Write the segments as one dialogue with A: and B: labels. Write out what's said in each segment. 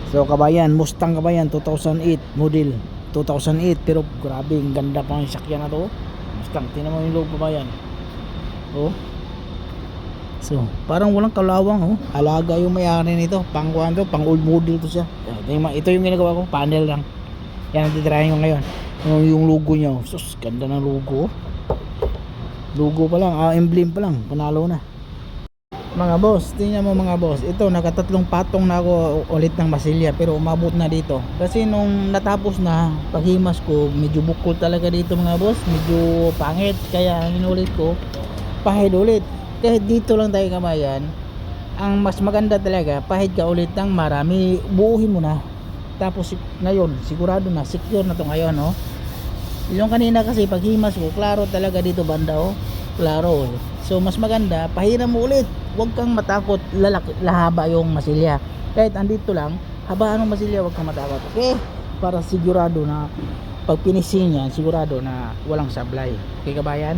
A: So kabayan, Mustang kabayan, 2008 model. 2008 pero grabe, ang ganda pa ng sakyan na to. Mustang, tingnan mo yung loob kabayan. Oh. So, parang walang kalawang oh. Alaga yung may-ari nito. Pang kuwanto, pang old model to siya. Ito yung ginagawa ko, panel lang. Yan ang titirahin ko ngayon. Yung logo niya. Oh. Sus, ganda ng logo. Logo pa lang, emblem pa lang, panalo na. Mga boss, tingnan mo mga boss. Ito, nakatatlong patong na ako ulit ng masilya pero umabot na dito. Kasi nung natapos na paghimas ko, medyo bukol talaga dito mga boss. Medyo pangit. Kaya ang inulit ko, pahid ulit. Kahit dito lang tayo kamayan, ang mas maganda talaga, pahid ka ulit ng marami. Buuhin mo na. Tapos ngayon, sigurado na, secure na to ngayon. Oh. Yung kanina kasi paghimas ko, klaro talaga dito banda. Oh. Klaro. So mas maganda, pahiram mo ulit. Huwag kang matakot, lahaba yung masilya. Kahit andito lang, habaan ng masilya, huwag kang matakot. Okay? Para sigurado na pag pinisin yan, sigurado na walang sablay. Okay kabayan?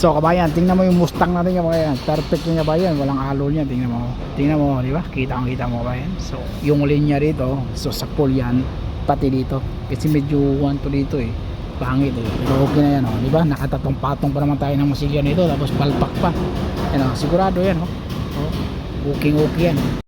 A: So kabayan, tingnan mo yung Mustang natin kabayan. Perfect yung kabayan, walang alo niya. Tingnan mo. Tingnan mo, di ba? Kita mo kabayan. So, yung linya rito, so sa pool yan, pati dito. Kasi medyo to dito eh. Pangit eh. Pero okay na yan, oh. Di ba? Nakatatong patong pa naman tayo ng masilya nito, tapos palpak pa. Yan, oh. Sigurado yan, oh. Okay yan.